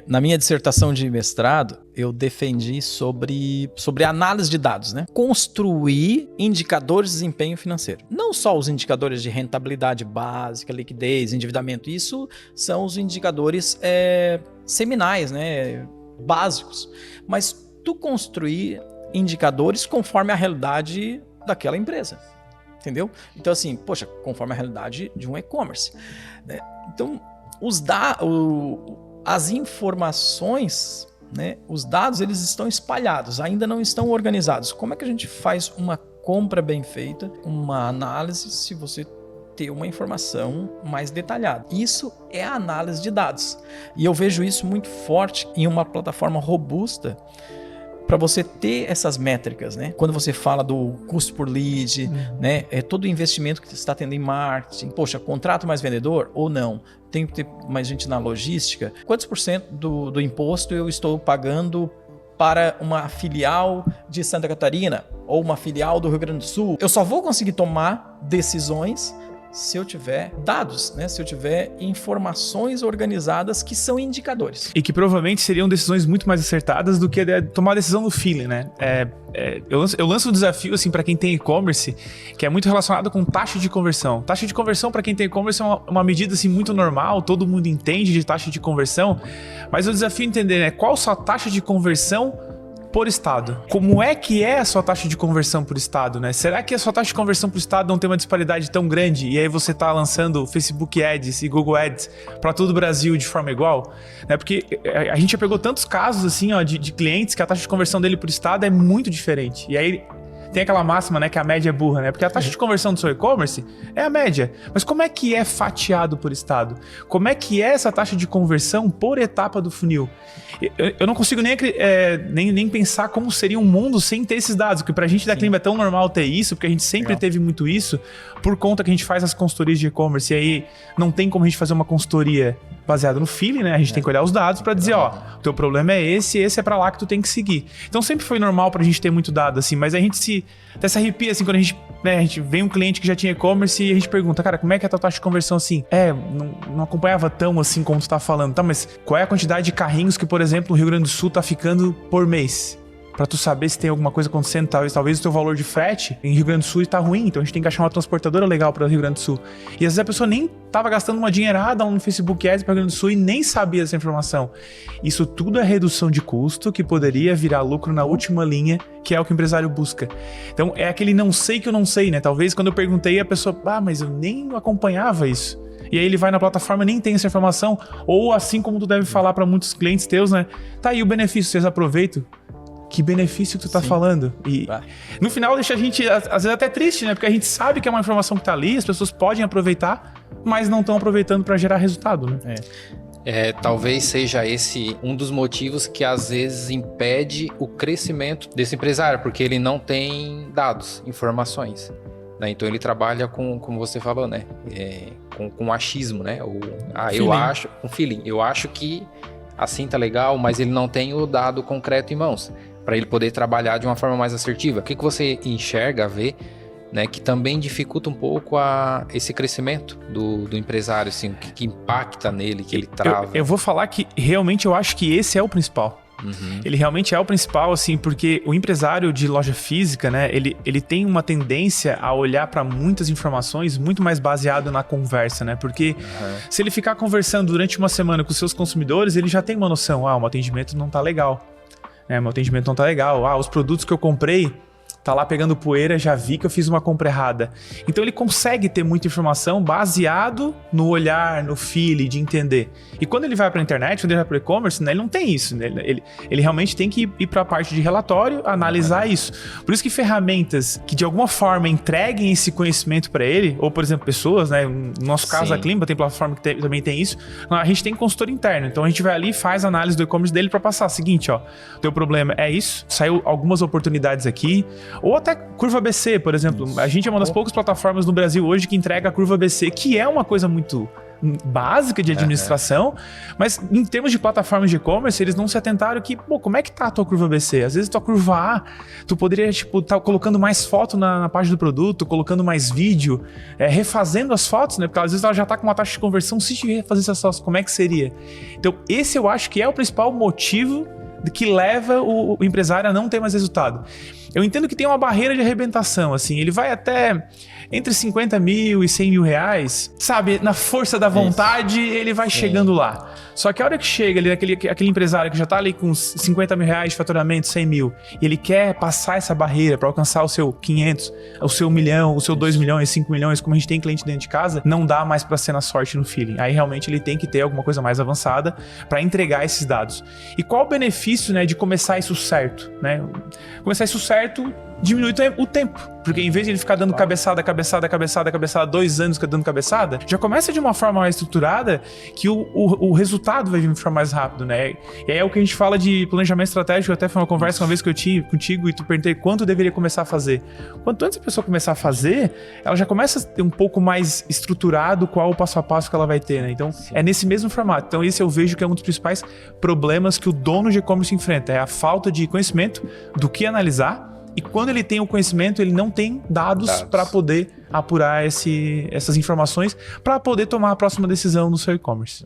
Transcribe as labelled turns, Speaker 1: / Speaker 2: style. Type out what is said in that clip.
Speaker 1: Na minha dissertação de mestrado, eu defendi sobre análise de dados, né? Construir indicadores de desempenho financeiro. Não só os indicadores de rentabilidade básica, liquidez, endividamento. Isso são os indicadores seminais, né? Básicos. Mas tu construir indicadores conforme a realidade daquela empresa. Entendeu? Então, assim, poxa, conforme a realidade de um e-commerce. Né? Então, as informações, né, os dados, eles estão espalhados, ainda não estão organizados. Como é que a gente faz uma compra bem feita, uma análise, se você ter uma informação mais detalhada? Isso é a análise de dados. E eu vejo isso muito forte em uma plataforma robusta para você ter essas métricas, né? Quando você fala do custo por lead, né? Todo o investimento que você está tendo em marketing. Poxa, contrato mais vendedor ou não? Tem que ter mais gente na logística? Quantos por cento do imposto eu estou pagando para uma filial de Santa Catarina ou uma filial do Rio Grande do Sul? Eu só vou conseguir tomar decisões se eu tiver dados, né? Se eu tiver informações organizadas que são indicadores.
Speaker 2: E que provavelmente seriam decisões muito mais acertadas do que tomar a decisão no feeling, né? Eu lanço um desafio assim para quem tem e-commerce, que é muito relacionado com taxa de conversão. Taxa de conversão para quem tem e-commerce é uma medida assim muito normal, todo mundo entende de taxa de conversão, mas o desafio é entender, né, qual a sua taxa de conversão por estado. Como é que é a sua taxa de conversão por estado, né? Será que a sua taxa de conversão por estado não tem uma disparidade tão grande e aí você tá lançando Facebook Ads e Google Ads para todo o Brasil de forma igual? Né? Porque a gente já pegou tantos casos assim, ó, de clientes que a taxa de conversão dele por estado é muito diferente. E aí tem aquela máxima, né, que a média é burra, né? Porque a taxa de conversão do seu e-commerce é a média. Mas como é que é fatiado por estado? Como é que é essa taxa de conversão por etapa do funil? Eu não consigo nem pensar como seria um mundo sem ter esses dados, porque pra gente da Klimba é tão normal ter isso, porque a gente sempre teve muito isso, por conta que a gente faz as consultorias de e-commerce, e aí não tem como a gente fazer uma consultoria baseada no feeling, né? A gente tem que olhar os dados pra dizer, ó, o teu problema é esse é pra lá que tu tem que seguir. Então sempre foi normal pra gente ter muito dado, assim, mas a gente até se arrepia, assim, quando a gente vem um cliente que já tinha e-commerce e a gente pergunta, cara, como é que é a tua taxa de conversão assim? Não acompanhava tão assim como tu tá falando, tá? Mas qual é a quantidade de carrinhos que, por exemplo, o Rio Grande do Sul tá ficando por mês? Pra tu saber se tem alguma coisa acontecendo, talvez o teu valor de frete em Rio Grande do Sul tá ruim, então a gente tem que achar uma transportadora legal para o Rio Grande do Sul. E às vezes a pessoa nem tava gastando uma dinheirada no Facebook Ads para o Rio Grande do Sul e nem sabia dessa informação. Isso tudo é redução de custo que poderia virar lucro na última linha, que é o que o empresário busca. Então é aquele não sei que eu não sei, né? Talvez quando eu perguntei a pessoa, mas eu nem acompanhava isso. E aí ele vai na plataforma e nem tem essa informação, ou assim como tu deve falar para muitos clientes teus, né? Tá aí o benefício, vocês aproveitam. Que benefício que tu tá falando. E no final deixa a gente, às vezes, até triste, né? Porque a gente sabe que é uma informação que tá ali, as pessoas podem aproveitar, mas não estão aproveitando para gerar resultado, né?
Speaker 3: Talvez seja esse um dos motivos que às vezes impede o crescimento desse empresário, porque ele não tem dados, informações. Né? Então ele trabalha com, como você falou, né? Com achismo, né? Eu acho, com feeling. Eu acho que assim tá legal, mas ele não tem o dado concreto em mãos para ele poder trabalhar de uma forma mais assertiva. O que você enxerga, vê, né, que também dificulta um pouco esse crescimento do empresário, assim, o que impacta nele, que ele trava?
Speaker 2: Eu vou falar que realmente eu acho que esse é o principal. Ele realmente é o principal, assim, porque o empresário de loja física, né, ele tem uma tendência a olhar para muitas informações muito mais baseado na conversa, né, porque se ele ficar conversando durante uma semana com os seus consumidores, ele já tem uma noção, o meu atendimento não tá legal, né, os produtos que eu comprei tá lá pegando poeira, já vi que eu fiz uma compra errada. Então ele consegue ter muita informação baseado no olhar, no feeling, de entender. E quando ele vai para a internet, quando ele vai para o e-commerce, né, ele não tem isso. Né? Ele realmente tem que ir para a parte de relatório, analisar isso. Por isso que ferramentas que de alguma forma entreguem esse conhecimento para ele, ou por exemplo, pessoas, né? No nosso caso, a Klimba tem plataforma que também tem isso, a gente tem consultor interno. Então a gente vai ali e faz a análise do e-commerce dele para passar. Seguinte, ó, teu problema é isso, saiu algumas oportunidades aqui, ou até curva ABC, por exemplo. A gente é uma das poucas plataformas no Brasil hoje que entrega a curva ABC, que é uma coisa muito básica de administração, mas em termos de plataformas de e-commerce, eles não se atentaram que, pô, como é que tá a tua curva ABC? Às vezes tua curva A, tu poderia, tipo, tá colocando mais foto na página do produto, colocando mais vídeo, refazendo as fotos, né? Porque às vezes ela já tá com uma taxa de conversão, se te refazer essas fotos, como é que seria? Então, esse eu acho que é o principal motivo que leva o empresário a não ter mais resultado. Eu entendo que tem uma barreira de arrebentação, assim, ele vai até entre 50 mil e 100 mil reais, sabe, na força da vontade, ele vai chegando lá. Só que a hora que chega ali, aquele empresário que já tá ali com 50 mil reais de faturamento, 100 mil, e ele quer passar essa barreira para alcançar o seu 500, o seu 1 milhão, o seu 2 milhões, 5 milhões, como a gente tem cliente dentro de casa, não dá mais para ser na sorte, no feeling. Aí realmente ele tem que ter alguma coisa mais avançada para entregar esses dados. E qual o benefício, né, de começar isso certo, né? Começar isso certo diminui o tempo, porque em vez de ele ficar dando cabeçada, 2 anos dando cabeçada, já começa de uma forma mais estruturada que o resultado vai vir de forma mais rápido, né? E aí é o que a gente fala de planejamento estratégico, até foi uma conversa uma vez que eu tive contigo e tu perguntei quanto deveria começar a fazer. Quanto antes a pessoa começar a fazer, ela já começa a ter um pouco mais estruturado qual o passo a passo que ela vai ter, né? Então, é nesse mesmo formato. Então, esse eu vejo que é um dos principais problemas que o dono de e-commerce enfrenta, é a falta de conhecimento do que analisar. E quando ele tem o conhecimento, ele não tem dados para poder apurar essas informações para poder tomar a próxima decisão no seu e-commerce.